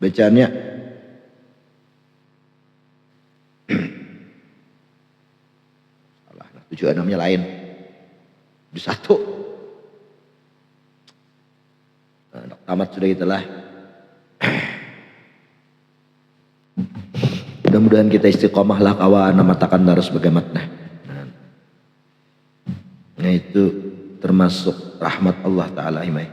bacaannya salah, 76-nya lain di satu. Nah, tamat sudah itulah. Mudah-mudahan kita istiqomah lah kawan matakan darus sebagai matnah. Nah itu termasuk rahmat Allah Ta'ala imai.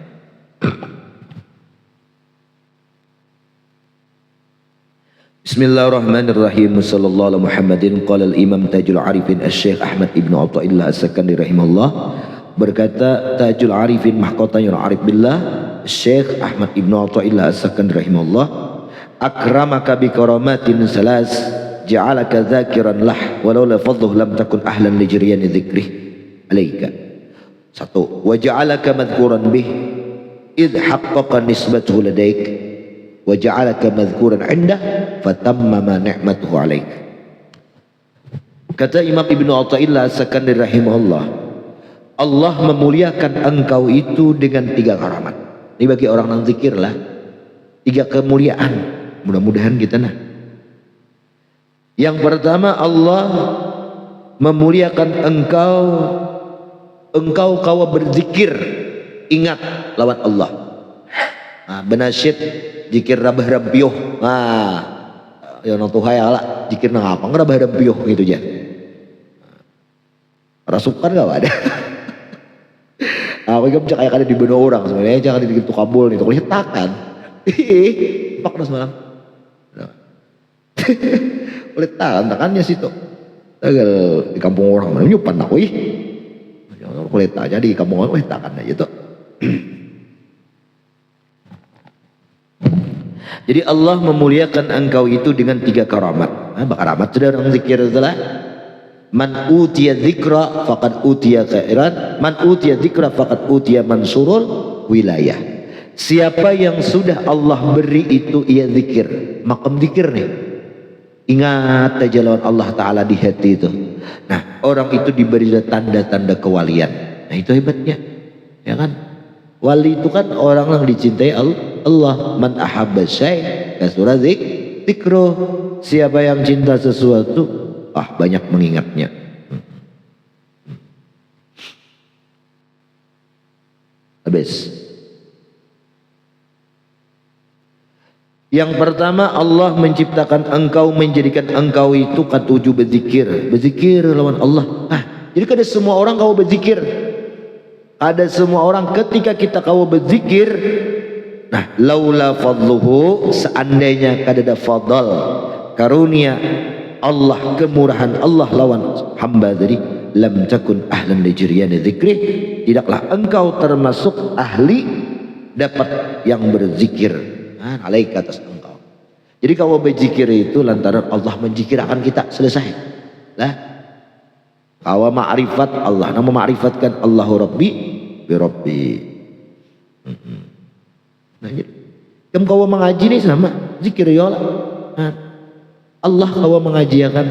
Bismillahirrahmanirrahim. Sallallahu alaihi Muhammadin. Qala al-Imam Tajul Arifin Asy-Syaikh Ahmad Ibnu Athaillah As-Sakandari rahimahullah, berkata Tajul Arifin mahkotanya arif billah Syekh Ahmad Ibnu Athaillah As-Sakandari rahimahullah, akramaka bi karamatin salas ja'alaka dzakiran lah walau la fadluhu lam takun ahlan li jiryani dzikrih alaika. Satu, wa ja'alaka madhkuran bih idh haqqaqa nisbatuhu ladaik wa ja'alaka madhkuran indah fatammama ni'matuhu alaik. Kata Imam Ibnu Athaillah As-Sakandari rahimahullah, Allah memuliakan engkau itu dengan 3 karamat. Ini bagi orang yang zikir lah, 3 kemuliaan. Mudah-mudahan kita nah. Yang pertama, Allah memuliakan engkau kau berzikir, ingat lawan Allah. Nah, benasyid zikir rabah rabbiyuh. Nah, ya nang tuhai ala zikir nang apa rabah rabbiyuh gitu aja. Rasukan enggak ada. Aku juga kayak ada di benak orang sebenarnya, jangan di gitu kabul nih, tuh takkan. Pak udah semalam. Kulit takannya situ. Tagal di kampung orang mana nyupan aku ih. Kulit aja di kampung orang kulit takan aja tuh. Jadi Allah memuliakan engkau itu dengan 3 karamat. Nah, karamat sudah orang zikir itulah. Man utiya dzikra faqad utiya khairan, man utiya dzikra faqad utiya mansurul wilayah. Siapa yang sudah Allah beri itu ia zikir, makam zikir nih. Ingat aja lawan Allah Ta'ala di hati itu. Nah, orang itu diberi tanda-tanda kewalian. Nah, itu hebatnya. Ya kan? Wali itu kan orang yang dicintai Allah. Man ahabba syai' kasura dzikruh. Siapa yang cinta sesuatu, banyak mengingatnya. Habis. Yang pertama, Allah menciptakan engkau, menjadikan engkau itu katuju berzikir lawan Allah. Jadi kada semua orang kau berzikir. Ada semua orang ketika kita kau berzikir. Nah, laula fadluhu, seandainya kada ada fadl, karunia Allah, kemurahan Allah lawan hamba tadi, lam takun ahlan li jiryani dzikri, tidaklah engkau termasuk ahli dapat yang berzikir. Alaika atas engkau. Jadi kalau berzikir itu lantaran Allah menzikirkan kita, selesai lah. Kalau ma'rifat Allah, nama ma'rifatkan Allahu Rabbi bi Rabbi. Nah, jadi kau mengaji nih sama zikir ya Allah. Allah kau mengajiakan,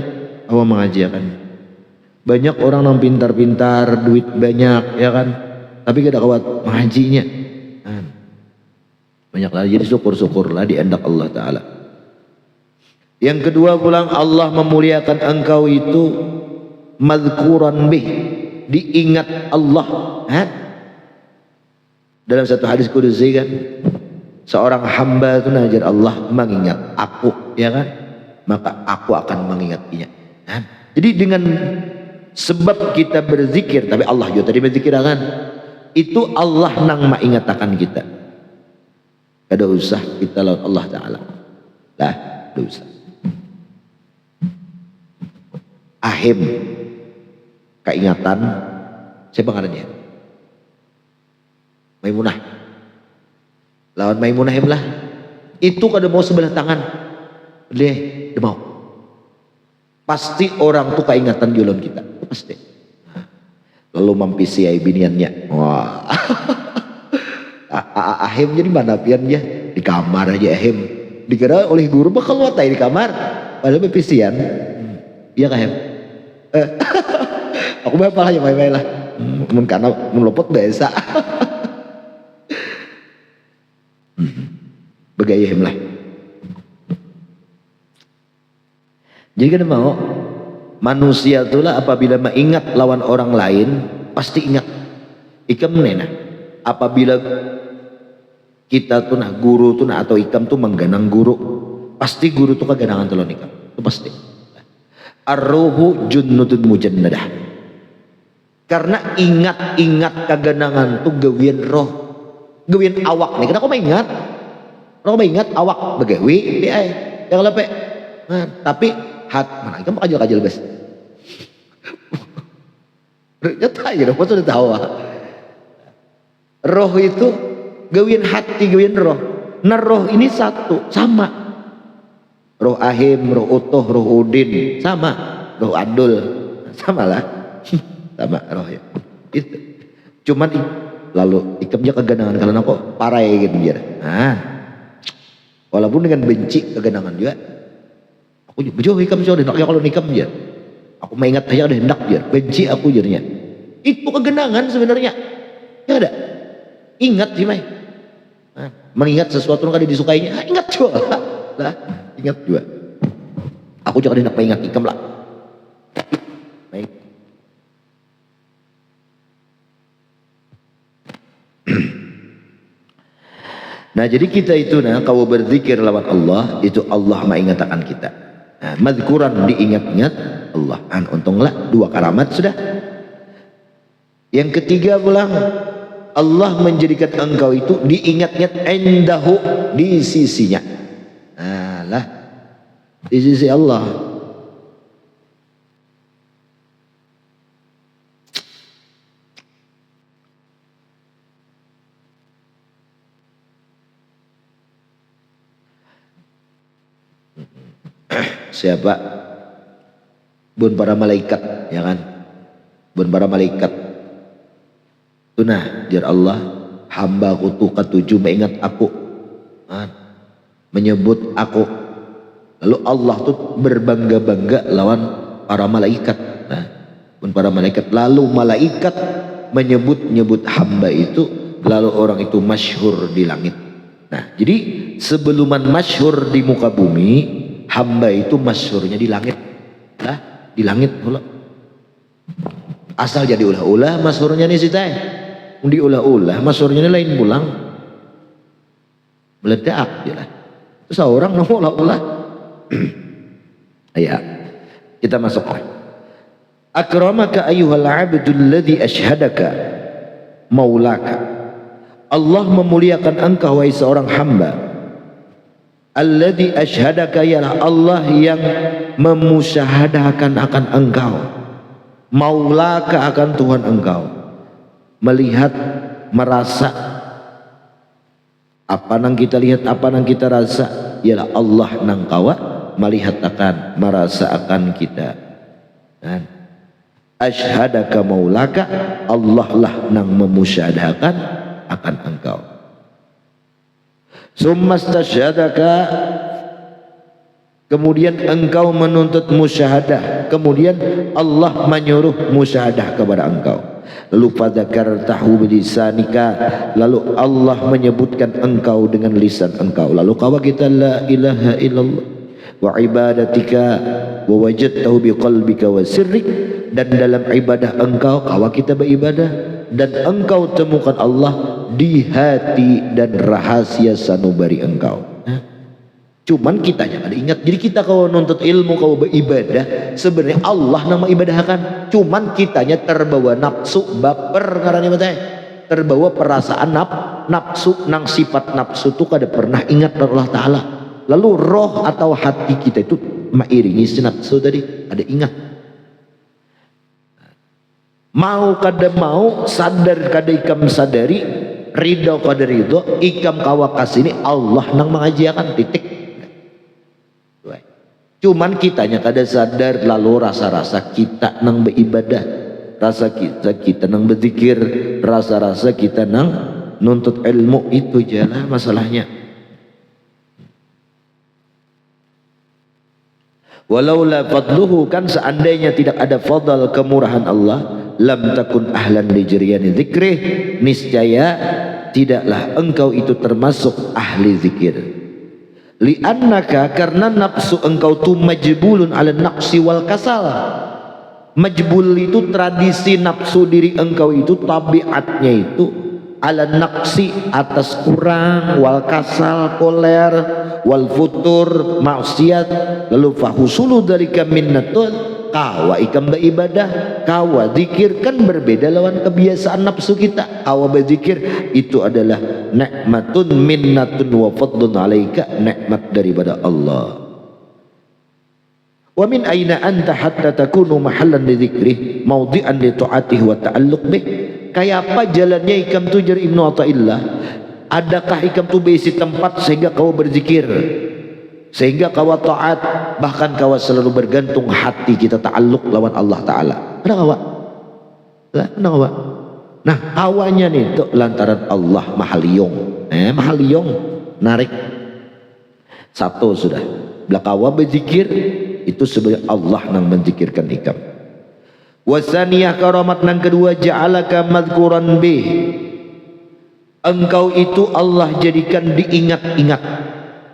banyak orang yang pintar-pintar, duit banyak, ya kan, tapi kada kuat mengajinya. Banyak lagi, jadi syukur-syukurlah di endak Allah Ta'ala. Yang kedua pulang, Allah memuliakan engkau itu madhkuran bih, diingat Allah. Dalam satu hadis kudusi kan, seorang hamba itu najar Allah mengingat aku, ya kan, maka aku akan mengingatnya. Jadi dengan sebab kita berzikir, tapi Allah juga tadi berzikir kan, itu Allah nang mengingatkan kita. Kada usah kita lawan Allah Ta'ala lah, kada usah. Ahim keingatan siapa ngarannya? Maimunah. Lawan Maimunah lah. Itu kada mau sebelah tangan. Dia mau. Pasti orang tuh keingatan di lawan kita, pasti. Lalu mampisi ai biniannya. Wah. Ahim jadi mana piannya di kamar aja Ahim. Dikira oleh guru bakal watai di kamar. Padahal bepisian. Iya Ahim. Aku bapak aja main-main lah. Mun karena melopot biasa. Begayem lah. Jadi kan mau manusia itulah apabila mengingat lawan orang lain pasti ingat. Ikam nena apabila kita tuh nah guru tuh nah atau ikam tuh mengganang guru, pasti guru tuh keganangan telon ikam itu pasti. Ar-ruhu junnudun mujannadah. Karena ingat keganangan tuh gawian roh, gawian awak nih. Kenapa kau ingat? Kalau ingat awak begawi, yang lepek. Nah, tapi mana ikam kajal bes. Nyata aja dong, sudah tahu. Roh itu gawian hati, gawian roh. Nah roh ini satu, sama. Roh Ahim, roh Utuh, roh Udin, sama. Roh Adul, sama lah. Sama rohnya. Itu. Cuman lalu ikamnya keganangan kalau kok parai gitu biar. Nah, walaupun dengan benci keganangan juga. Aku jauh ikam jauh hendak ya kalau nikam dia. Aku mengingat aja udah hendak dia. Benci aku jadinya. Itu kegenangan sebenarnya. Ya ada. Ingat sih Mai. Nah, mengingat sesuatu yang kada disukainya, ingat juga lah. Ingat juga. Aku juga hendak mengingat ikam lah. Baik. Nah jadi kita itu nah kalau berzikir lawan Allah itu Allah mengingatkan kita. Nah, madzuran diingat-ingat Allah. Untunglah 2 karamat sudah. Yang ketiga pulang Allah menjadikan engkau itu diingat-ingat indahu di sisinya. Nah lah di sisi Allah. Siapa? Bun para malaikat, ya kan? Bun para malaikat. Tunah, jar Allah, hamba ku tuh ketujuh mengingat aku, menyebut aku. Lalu Allah tuh berbangga-bangga lawan para malaikat. Nah, bun para malaikat. Lalu malaikat menyebut-nyebut hamba itu, lalu orang itu masyhur di langit. Nah, jadi sebelum masyhur di muka bumi, hamba itu masyhurnya di langit lah, di langit pula. Asal jadi ulah-ulah masyhurnya nih si teh. Di ulah-ulah masyhurnya lain pulang. Meledak je lah. Terus orang mau ulah-ulah. Ya. Kita masuk. Akramaka ayyuhal 'abdul ladzi asyhadaka maulaka. Allah memuliakan engkau wahai seorang hamba. Alladzi asyhadaka ialah Allah yang memusyahadahkan akan engkau, maulaka akan Tuhan engkau, melihat merasa apa nang kita lihat, apa nang kita rasa ialah Allah nang kawa melihat akan merasa akan kita. Asyhadaka maulaka, Allah lah nang memusyahadahkan akan engkau. Summastasyhadaka, kemudian engkau menuntut musyahadah, kemudian Allah menyuruh musyahadah kepada engkau. Lalu fadzakartahu bilisanika, lalu Allah menyebutkan engkau dengan lisan engkau. Lalu kawa kita la ilaha illallah wa ibadatika wa wajadtahu biqalbika wa sirrik, dan dalam ibadah engkau kawa kita beribadah dan engkau temukan Allah di hati dan rahasia sanubari engkau. Cuman kitanya ada ingat. Jadi kita kalau nuntut ilmu, kalau beribadah, sebenarnya Allah nama ibadahkan. Cuman kitanya terbawa nafsu, baper ngarannya mah teh. Terbawa perasaan nafsu, nang sifat nafsu itu kada pernah ingat Allah Ta'ala. Lalu roh atau hati kita itu mairingi si nafsu tadi, ada ingat. Mau kada mau, sadar kada ikam sadari, ridho kada ridho, ikam kawakas ini Allah nang mengajiakan, titik. Cuman kitanya kada sadar, lalu rasa-rasa kita nang beribadah, rasa kita nang berzikir, rasa-rasa kita nang nuntut ilmu, itu jalah masalahnya. Walaula fadluhu, kan seandainya tidak ada fadl kemurahan Allah, lam takun ahlan li jiryani dzikrih, niscaya tidaklah engkau itu termasuk ahli zikir. Li'annaka, karena nafsu engkau tu majbulun ala naqsi wal kasal. Majbul itu tradisi nafsu diri engkau itu, tabiatnya itu ala naqsi, atas kurang, wal kasal, koler, wal futur, maksiat. Lalu fahusulu dalika minnatun, kawa ikam beribadah, kawa zikir, kan berbeda lawan kebiasaan nafsu kita. Kawa berzikir itu adalah nikmatun minnatun wa fadlun alaika, nikmat daripada Allah. Wa min aina anta hatta takunu mahallan li dzikrih mawdi'an li ta'atihi wa ta'alluq bih. Kayak apa jalannya ikam tu jar Ibnu Athaillah? Adakah ikam tu berisi tempat sehingga kau berzikir, sehingga kau taat, bahkan kau selalu bergantung hati kita ta'alluq lawan Allah Ta'ala? Ada kawa? Ada kawa? Nah, awalnya nih tuh lantaran Allah mahaliyong. Mahaliyong narik satu sudah. Belakawa berzikir itu sebagai Allah yang menzikirkan ikam. Wasaniyah karamat nang kedua, ja'alaka madhkuran bih, engkau itu Allah jadikan diingat-ingat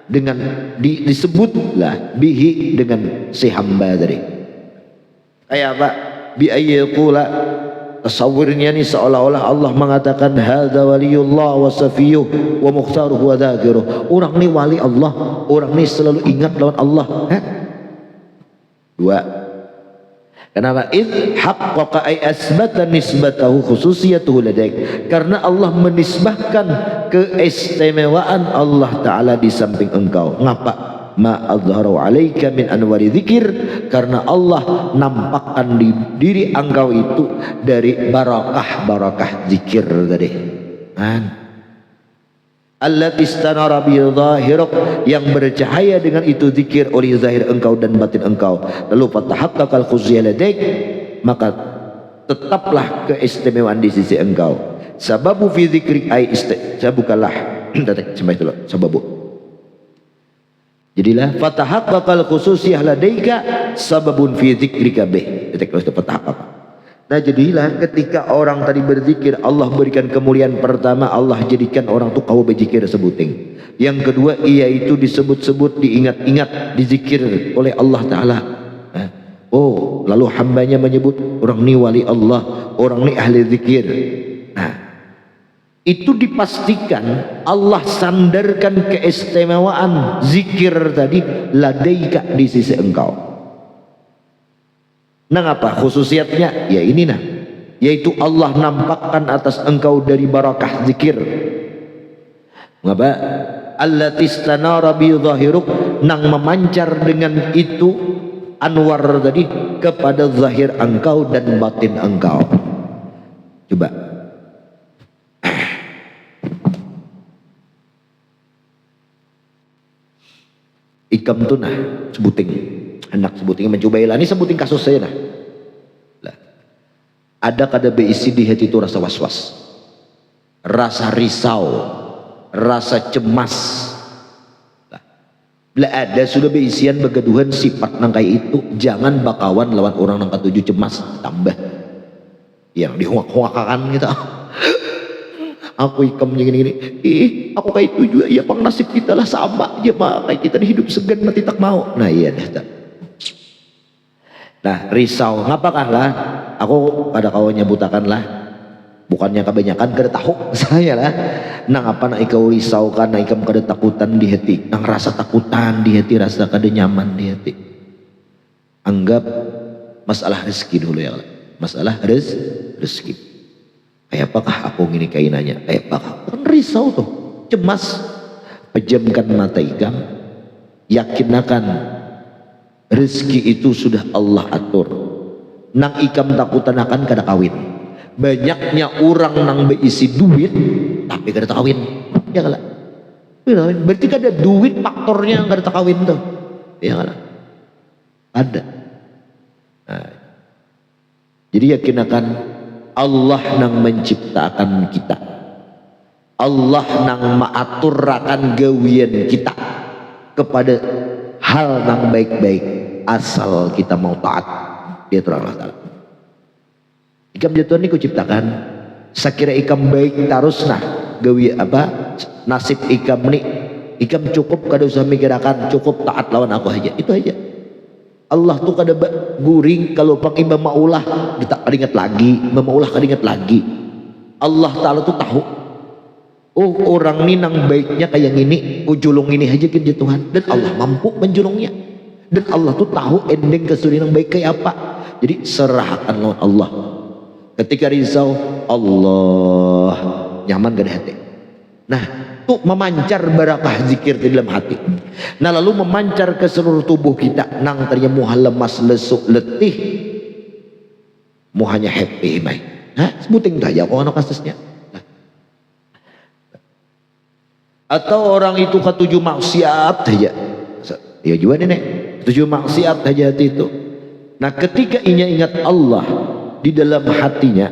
dengan disebutlah bihi, dengan si hamba tadi. Kayak apa? Bi ayyqula, tasawwurnya nih seolah-olah Allah mengatakan hadza waliyullah wa safiyuh wa mukhtaruhu wa dzakiruh. Orang ini wali Allah, orang ini selalu ingat lawan Allah. Dua, kenapa? Idh haqqaqa ay asbata nisbatahu khususiyatuhu ladaik, karena Allah menisbahkan keistimewaan Allah Ta'ala di samping engkau. Ngapa? Ma adharu alaika min anwari dzikir, karena Allah nampakkan di diri engkau itu dari barakah zikir tadi kan. Allati istanara bi dhahiruk, yang bercahaya dengan itu zikir oleh zahir engkau dan batin engkau. Lalu fatahaqqaqal khuzya ladaik, maka tetaplah keistimewaan di sisi engkau. Sababu fi dzikri ay sabukalah sampai itu sababu. Jadilah fatahaqqaqal khususiyah ladaika sababun fi dzikrika bih. Itu fatahaqqaq. Nah, jadilah ketika orang tadi berzikir, Allah berikan kemuliaan. Pertama, Allah jadikan orang tuh kau berzikir sebuting. Yang kedua, ia itu disebut-sebut, diingat-ingat, dizikir oleh Allah Ta'ala. Oh, lalu hambanya menyebut orang ini wali Allah, orang ini ahli zikir. Nah, itu dipastikan Allah sandarkan keistimewaan zikir tadi ladaika di sisi engkau. Nah, apa khususiatnya? Ya ini nah, yaitu Allah nampakkan atas engkau dari barakah zikir. Ngapa? Allati istanara bi dhahiruk, nang memancar dengan itu anwar tadi kepada zahir engkau dan batin engkau. Coba ikam tuh nah sebuting anak sebuting mencoba ini sebuting kasus saya nah. Lah, ada kada beisi di hati itu rasa was-was, rasa risau, rasa cemas. Lah ada sudah beisian begaduhan sifat nang kayak itu, jangan bakawan lawan orang nang katuju cemas tambah yang dihuak-huakakan gitu. Aku ikam gini-gini, aku kayak itu juga ya, pang nasib kita lah sama aja mah, kayak kita hidup segan mati tak mau. Nah iya dah. Nah risau ngapakah lah, aku pada kawan nyebutakan lah, bukannya kebanyakan kada tahu saya lah. Nang apa nak ikau risau kan, nak ikam kada takutan di hati, nang rasa takutan di hati, rasa kada nyaman di hati. Anggap masalah rezeki dulu ya, masalah rezeki. Kayak apakah aku gini kainannya? Kayak apakah? Kan risau tuh, cemas. Pejamkan mata ikam, yakinkan rezeki itu sudah Allah atur. Nang ikam takutan akan kada kawin. Banyaknya orang nang beisi duit tapi kada kawin. Ya kalah. Berarti kada duit faktornya yang kada kawin tuh. Ya kalah. Ada. Nah, jadi yakinkan Allah nang menciptakan kita, Allah nang maaturkan gawian kita kepada hal nang baik-baik, asal kita mau taat dia terang Allah Ta'ala. Ikam jatuh ini ku ciptakan, sekira ikam baik terus nah gawi apa nasib ikam ni ikam cukup kada usah mikirakan, cukup taat lawan aku aja, itu aja. Allah tuh kada guring kalau pang imam maulah kita kada ingat lagi, imam maulah kada ingat lagi. Allah Ta'ala tuh tahu, oh orang ini nang baiknya kayak gini, ujulung ini aja kerja Tuhan, dan Allah mampu menjulungnya, dan Allah tuh tahu ending kesulitan yang baik kayak apa. Jadi serahkan lawan Allah. Ketika risau, Allah nyaman gak ada hati. Nah tuh memancar barakah zikir di dalam hati. Nah lalu memancar ke seluruh tubuh kita, nang tadinya muha lemas lesuk letih muhanya happy mai. Nah sebuting aja kok anak kasusnya. Nah. Atau orang itu ketujuh maksiat aja, ya juga nih ketujuh maksiat aja hati itu. Nah ketika inya ingat Allah di dalam hatinya,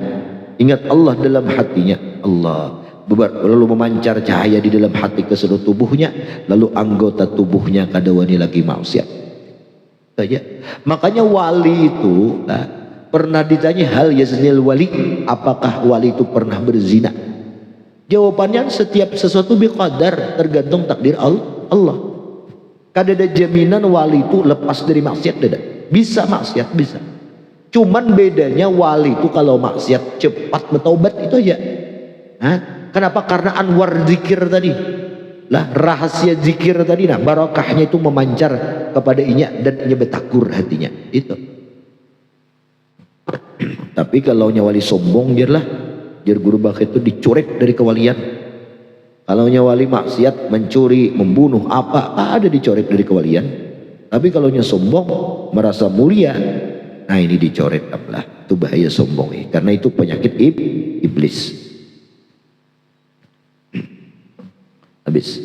ingat Allah dalam hatinya, Allah lalu memancar cahaya di dalam hati ke seluruh tubuhnya, lalu anggota tubuhnya kada wani lagi maksiat saja. Makanya wali itu pernah ditanya hal yaznil wali, apakah wali itu pernah berzina? Jawabannya setiap sesuatu biqadar, tergantung takdir Allah. Kada ada jaminan wali itu lepas dari maksiat, ada. Bisa maksiat, bisa. Cuman bedanya wali itu kalau maksiat cepat bertaubat, itu aja. Kenapa? Karena anwar zikir tadi. Lah rahasia zikir tadi, nah barakahnya itu memancar kepada inya dan inya betakur hatinya. Itu. Tapi kalau wali sombong jerlah, jer guru bakit itu dicorek dari kewalian. Kalau wali maksiat, mencuri, membunuh, apa ada dicorek dari kewalian. Tapi kalau sombong, merasa mulia, nah ini dicoret lah. Itu bahaya sombong, karena itu penyakit iblis. Habis.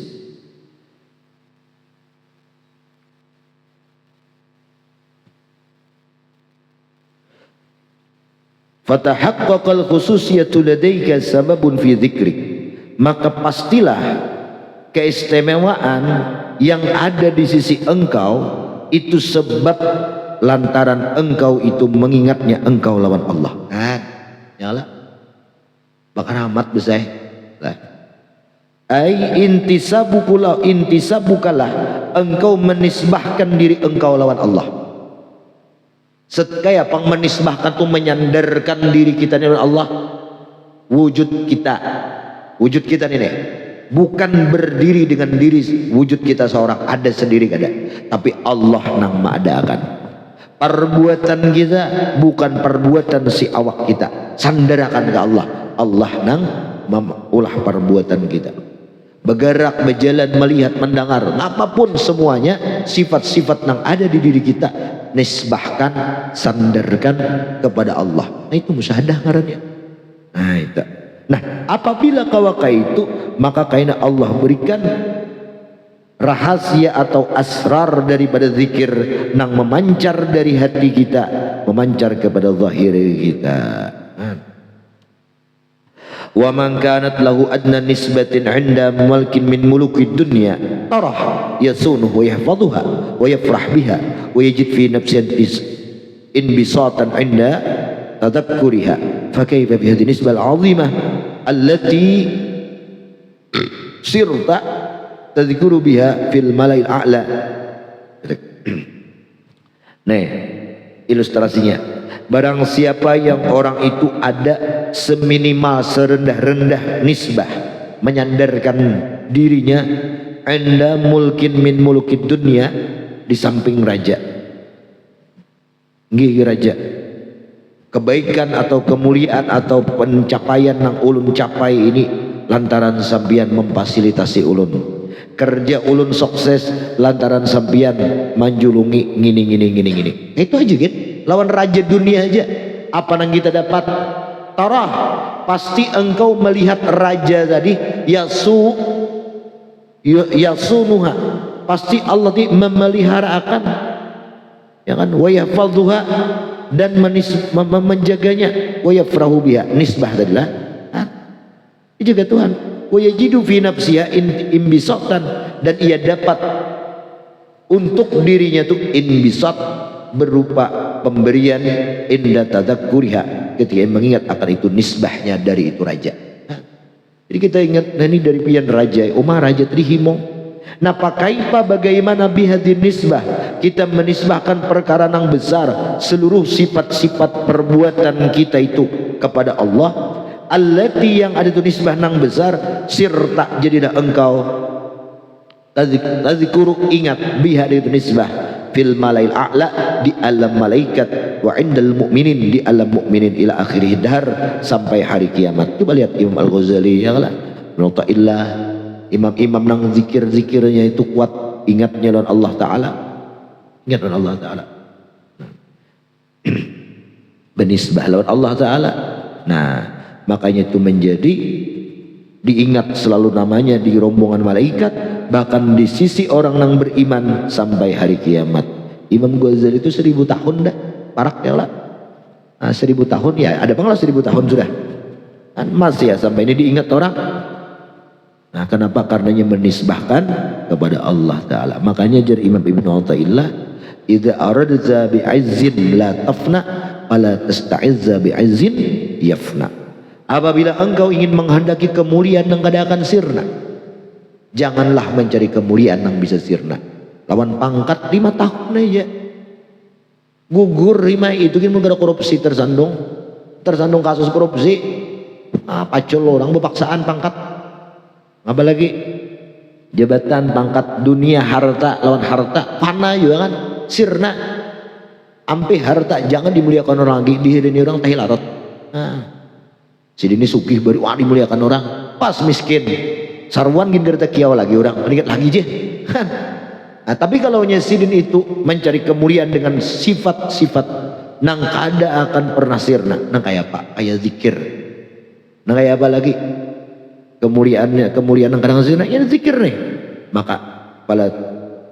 Fatahaqqaqal khususiyatu ladaika sababun fi dzikrik. Maka pastilah keistimewaan yang ada di sisi engkau itu sebab lantaran engkau itu mengingatnya engkau lawan Allah. Nyala bakal amat besar lah. Ai intisabukalah engkau menisbahkan diri engkau lawan Allah. Kayak apa menisbahkan tuh menyandarkan diri kita lawan Allah. Wujud kita ini bukan berdiri dengan diri wujud kita seorang ada sendiri kada, tapi Allah nang mengadakan. Perbuatan kita bukan perbuatan si awak kita, sandarakan ke Allah. Allah nang ulah perbuatan kita. Bergerak, berjalan, melihat, mendengar, apapun semuanya sifat-sifat yang ada di diri kita nisbahkan, sandarkan kepada Allah. Nah itu musyahadah ngarannya. Nah itu. Nah apabila kawaka itu, maka kaina Allah berikan rahasia atau asrar daripada zikir nang memancar dari hati kita, memancar kepada zahir kita. Wa man kanat lahu adna nisbatin 'inda mulkin min mulukid dunya tarah yasunuhu wa yahfazuha wa yafrah biha wa yajid fi nafsihi inbisatan 'inda tadhakkuriha fa kayfa bi hadhihi nisbah al-'azimah allati sirta tadhkuru biha fil mala'il a'la. Nih ilustrasinya. Barang siapa yang orang itu ada seminimal serendah-rendah nisbah menyandarkan dirinya anda mulkin min mulukid dunia, di samping raja, nggih raja, kebaikan atau kemuliaan atau pencapaian yang ulun capai ini lantaran sambian memfasilitasi ulun, kerja ulun sukses lantaran sambian manjulungi gini. Itu aja gitu. Lawan raja dunia aja apa yang kita dapat? Tarah, pasti engkau melihat raja tadi yasunuha, pasti Allah memelihara akan, ya kan, wa yahfazuha, dan menjaganya, wa yafrahu biha, nisbah tadilah dijaga Tuhan, wa yajidu fi nafsiha imbisatan, dan ia dapat untuk dirinya tuh inbisat berupa pemberian inda tadzakkuriha, ketika mengingat akan itu nisbahnya dari itu raja. Jadi kita ingat, nah ini dari pian raja, raja trihimo, Nah pakaipa bagaimana bihadin nisbah, kita menisbahkan perkara yang besar, seluruh sifat-sifat perbuatan kita itu kepada Allah. Allati yang ada itu nisbah nang besar, sirta jadilah engkau tazikuru ingat biha itu nisbah fil malail a'la di alam malaikat wa indal mu'minin di alam mu'minin ila akhirih dahar sampai hari kiamat. Coba lihat Imam Al-Ghazali ya lah, menuta'illah imam-imam nang zikir-zikirnya itu kuat, ingatnya lawan Allah Ta'ala, ingat lawan Allah Ta'ala, benisbah lawan Allah Ta'ala. Nah makanya itu menjadi diingat selalu namanya di rombongan malaikat, bahkan di sisi orang yang beriman sampai hari kiamat. Imam Ghazali itu 1000 tahun dah parak ya lah. Nah, 1000 tahun ya ada banglah 1000 tahun sudah kan masih ya sampai ini diingat orang. Nah kenapa? Karenanya menisbahkan kepada Allah Ta'ala. Makanya jar Imam Ibnu Athaillah, idza aradza bi'izzin la tafna wala tasta'izza bi'izzin yafna. Apabila engkau ingin menghendaki kemuliaan yang kada akan sirna, janganlah mencari kemuliaan yang bisa sirna. Lawan pangkat 5 tahun aja gugur rima itu kan gara korupsi, tersandung kasus korupsi, pacul orang berpaksaan pangkat, apa lagi jabatan, pangkat, dunia, harta lawan harta fana juga kan sirna. Ampe harta jangan dimuliakan orang lagi, dihidini orang tahilarot. Si ini sugih baru dimuliakan orang, pas miskin sarwan gin gerta kiaw lagi orang meningkat lagi je. Nah, tapi kalau nyesidin itu mencari kemuliaan dengan sifat-sifat nang kada akan pernah sirna, nang kayak apa? Kayak zikir. Nang kayak apa lagi? Kemuliaan nang kadang sirna ya zikir nih. Maka pala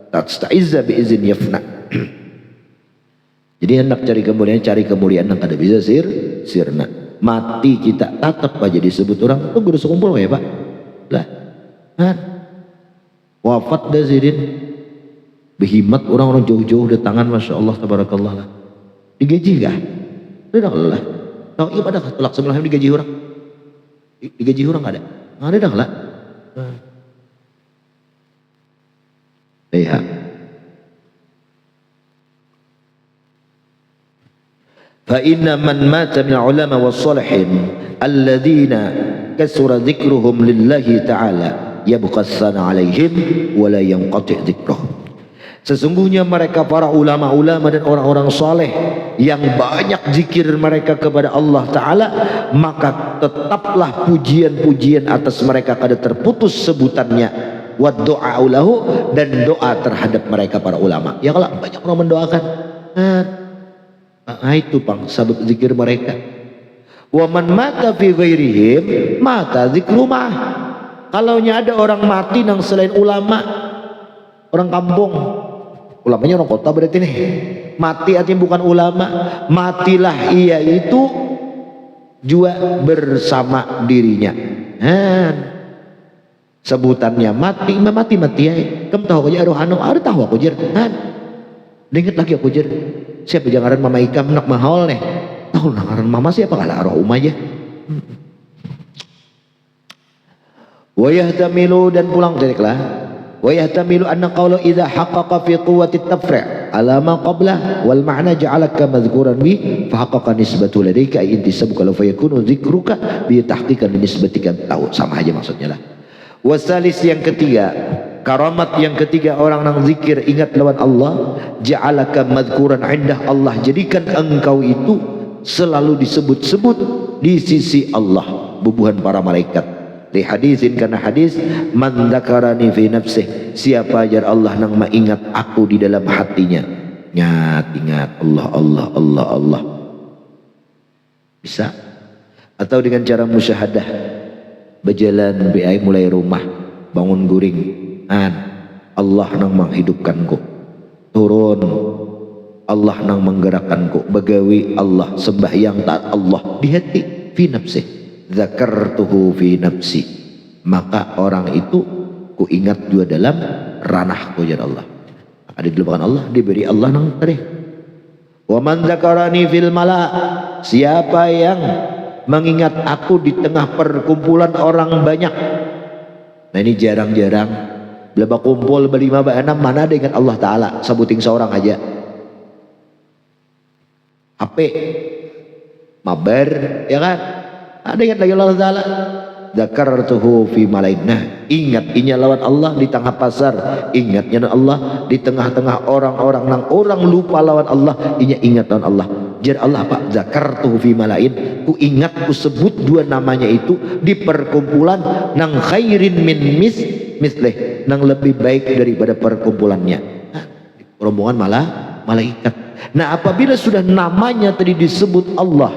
tasta'izza bi izin yafna. Jadi hendak cari kemuliaan nang kada bisa sirna. Mati kita tetap aja disebut orang tuh guru sekumpul ya Pak. Lah. Kan? Wafat dah sidin. Behimat orang-orang jauh-jauh datangan, masya Allah tabarakallah lah. Digaji kah? Tidak lah. Tahu iya pada tulak sebelah digaji orang. Digaji orang ada. Ada dah lah. Iya. Fa inna man mata min ulama was salihin alladziina kasura dzikruhum lillahi ta'ala yabqa as-sana 'alaihim wa la yanqati' dzikruhum. Sesungguhnya mereka para ulama-ulama dan orang-orang saleh yang banyak zikir mereka kepada Allah Ta'ala, maka tetaplah pujian-pujian atas mereka kada terputus sebutannya, wa doa lahu, dan doa terhadap mereka para ulama. Ya kalau banyak orang mendoakan, itu pang sabab zikir mereka. Wa man mata fi ghairihim mata zikrumah. Kalau ada orang mati nang selain ulama, orang kampung, ulamanya orang kota berarti nih, mati artinya bukan ulama, matilah ia itu juga bersama dirinya. Sebutannya mati ya. Kamu tahu aja rohano, ada tahu aku jer. Ingat lagi aku jer. Siapa jangaran mama ikam nak mahal nih. Tahu nangaran mama siapa kalah roh umah aja. Wa yahtamilu, dan pulang lah. Wa yahtamilu anna qawla idza haqqaqa fi quwwati at-tafri' ala ma qabla wal ma'na ja'alaka madhkuran bi fa haqqaqa nisbatu ladayka ay intisabuka la fayakunu dzikruka bi tahqiqan nisbatika, tahu sama aja maksudnya lah. Wasalis yang ketiga, karamat yang ketiga orang nang zikir ingat lawan Allah, ja'alaka madhkuran indah Allah, jadikan engkau itu selalu disebut-sebut di sisi Allah, bubuhan para malaikat. Di hadisin, karena hadis, man dzakarani fi nafsih, siapa ajar Allah nang mengingat aku di dalam hatinya, ingat Allah Allah Allah Allah. Bisa atau dengan cara musyahadah, berjalan biai mulai rumah bangun guring, Allah nang menghidupkanku, turun Allah nang menggerakkanku, begawi Allah, sembahyang taat Allah di hati, fi nafsih zakartuhu fi nafsi, maka orang itu ku ingat juga dalam ranahku ya Allah. Ada dilupakan Allah, diberi Allah nang tadi. Wa man dzakarani fil mala, siapa yang mengingat aku di tengah perkumpulan orang banyak. Nah ini jarang-jarang Bila kumpul berlima berenam, mana ada ingat Allah Ta'ala, sebuting seorang aja. HP, mabar, ya kan? Ada ingat lagi Allah Ta'ala. Dzakartuhu fi malain. Nah, ingat inya lawan Allah di tengah pasar, ingatnya Allah di tengah-tengah orang-orang nang orang lupa lawan Allah, inya ingat lawan Allah. Jar Allah apa? Dzakartuhu fi malain. Ku ingat, ku sebut dua namanya itu di perkumpulan nang khairin min misleh, nang lebih baik daripada perkumpulannya. Nah, rombongan malah malaikat. Nah, apabila sudah namanya tadi disebut Allah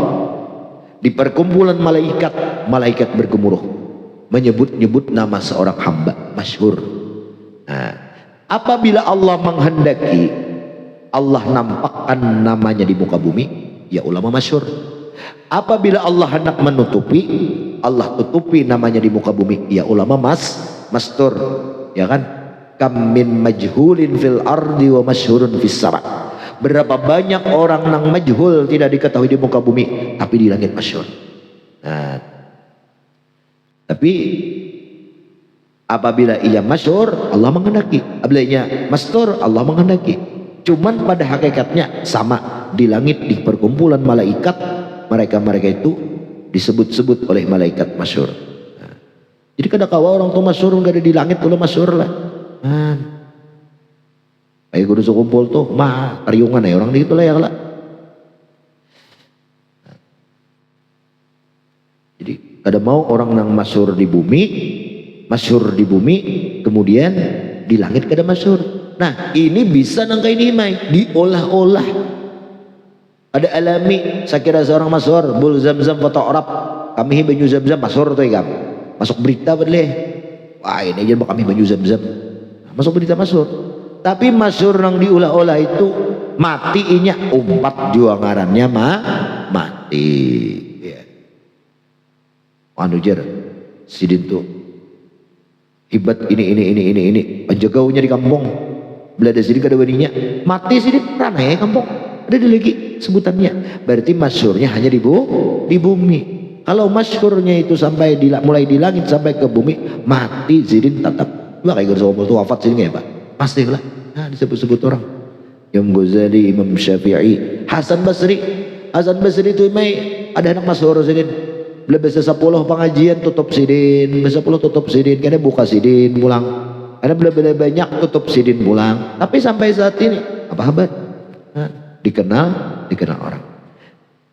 di perkumpulan malaikat, malaikat bergemuruh menyebut-nyebut nama seorang hamba masyhur. Nah, apabila Allah menghendaki Allah nampakkan namanya di muka bumi, ya ulama masyhur. Apabila Allah hendak menutupi, Allah tutupi namanya di muka bumi, ya ulama mastur, ya kan? Kam min majhulin fil ardi wa masyhurun fis sama. Berapa banyak orang nang majhul tidak diketahui di muka bumi, tapi di langit masyhur. Nah, tapi apabila ia masyhur, Allah menghendaki. Apabila ia mastur, Allah menghendaki. Cuman pada hakikatnya sama, di langit di perkumpulan malaikat, mereka itu disebut-sebut oleh malaikat masyhur. Nah, jadi kada kawa orang tua masyhur enggak ada di langit, kalau masyhur lah. Nah, kayak kudu kumpul tuh mah tariungan ya orang gitu lah ya lah. Jadi ada mau orang nang masyhur di bumi, kemudian di langit kada masyhur. Nah, ini bisa nang kayak ini mai diolah-olah. Ada alami, saya kira seorang masyhur bul Zamzam foto Arab, kami banyu Zamzam masyhur tuh ya, masuk berita boleh. Wah, ini aja kami banyu Zamzam. Masuk berita masyhur. Tapi masyhur nang diulah-olah itu mati inya umpat juangarannya mati. Ya. Anu jar sidin tuh hibat ini penjagaunya di kampung. Belada sidin kada waninya mati sidin ranai kampung. Ada lagi sebutannya. Berarti masyhurnya hanya di bumi. Kalau masyhurnya itu sampai mulai di langit sampai ke bumi, mati sidin tetap. Wah, kayak gitu tuh wafat sidin ya, Pak. Pasti lah. Nah, disebut-sebut orang. Imam Ghazali, Imam Syafi'i, Hasan Basri itu mai ada anak masyhur sidin. Bila bisa 10 pengajian tutup sidin, bisa 10 tutup sidin, karena buka sidin pulang. Karena bila banyak tutup sidin pulang. Tapi sampai saat ini apa kabar? Nah, dikenal orang.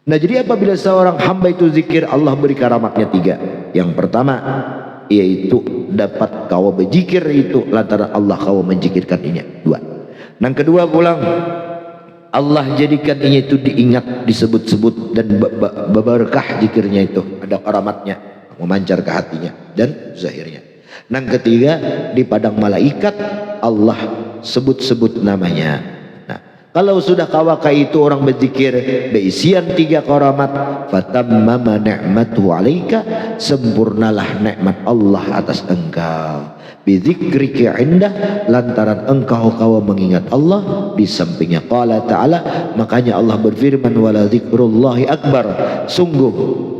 Nah, jadi apabila seorang hamba itu zikir, Allah beri karamatnya 3. Yang pertama yaitu dapat kau berzikir itu lantaran Allah kau menjikirkan ini. 2. Yang kedua pulang Allah jadikan ini itu diingat, disebut-sebut dan berkah zikirnya itu, ada karamatnya, memancar ke hatinya dan zahirnya. Yang ketiga di padang malaikat Allah sebut-sebut namanya. Kalau sudah kawaka itu orang berzikir beisian 3 karamat, fatammama ni'matuhu 'alaika, sempurnalah nikmat Allah atas engkau. Bidzikrika indah, lantaran engkau mengingat Allah di sampingnya. Qala ta'ala, makanya Allah berfirman wala dzikrullahi akbar. Sungguh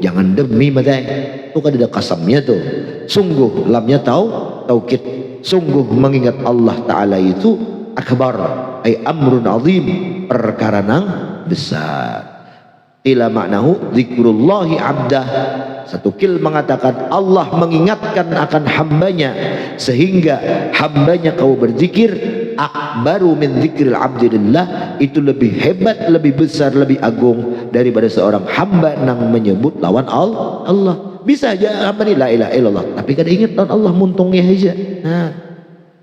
jangan demi madai. Itu kan ada kasamnya tuh. Sungguh lamnya taukid. Sungguh mengingat Allah Ta'ala itu akbar, ay amrun azim, perkara nang besar. Ila maknahu zikrullahi abdah. Satu kil mengatakan Allah mengingatkan akan hambanya, sehingga hambanya kau berzikir akbaru min zikril abdillah, itu lebih hebat, lebih besar, lebih agung daripada seorang hamba nang menyebut lawan Allah. Bisa aja hamba ni la ilaha illallah, tapi kada ingat lawan Allah, muntungnya aja. Nah,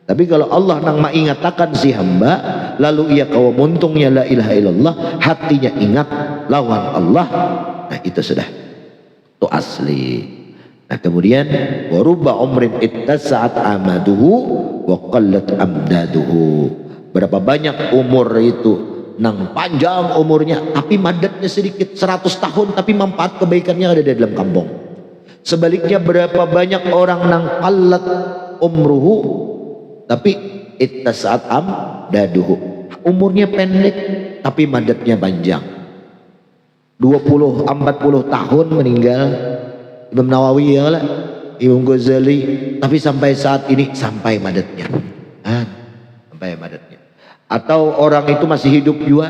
tapi kalau Allah nang mengingatakan si hamba, lalu ia kau muntungnya la ilaha illallah, hatinya ingat lawan Allah, nah itu sudah itu asli. Nah kemudian warubba umrin ittasa'at amaduhu wa qallat amdaduhu. Berapa banyak umur itu nang panjang umurnya tapi madatnya sedikit, 100 tahun tapi manfaat kebaikannya ada di dalam kampung. Sebaliknya berapa banyak orang nang qallat umruhu tapi ittasa'at amdaduhu, umurnya pendek tapi madatnya panjang. 20-40 tahun meninggal Imam Nawawi ya lah, Imam Ghazali, tapi sampai saat ini sampai madatnya. Sampai madatnya. Atau orang itu masih hidup juga,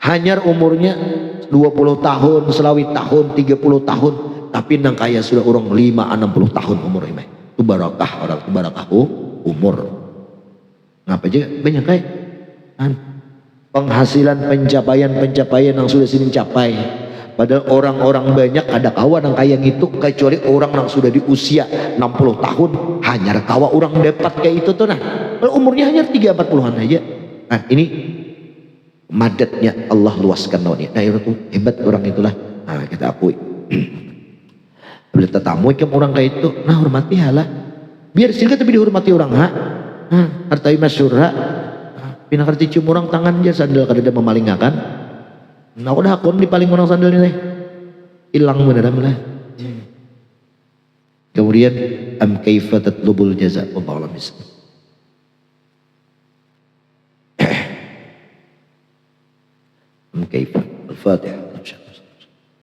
hanyar umurnya 20 tahun, selawit tahun, 30 tahun, tapi nang kaya sudah orang 5-60 tahun umurnya. Itu barakah orang, itu barakah umur. Ngapa aja banyak kayak penghasilan pencapaian yang sudah sini capai. Padahal orang-orang banyak ada kawan yang kayak gitu, kecuali orang yang sudah di usia 60 tahun hanya kawa orang dapat kayak itu tuh. Nah kalau umurnya hanya 30-40an aja. Nah ini madatnya Allah luaskan nawanya. Nah itu hebat orang itulah. Nah kita akui. Bila tetamu ikan orang kayak itu, nah hormati halah. Biar sih tapi dihormati orang ha. Hartai masyhur ha. Pina kerti cium orang tangan aja sandal kada memalingakan. Nah udah akun di paling orang sandal ini hilang beneran lah. Kemudian am kaifa tatlubul jaza wa ba'lam bis. Am kaifa al-Fatihah.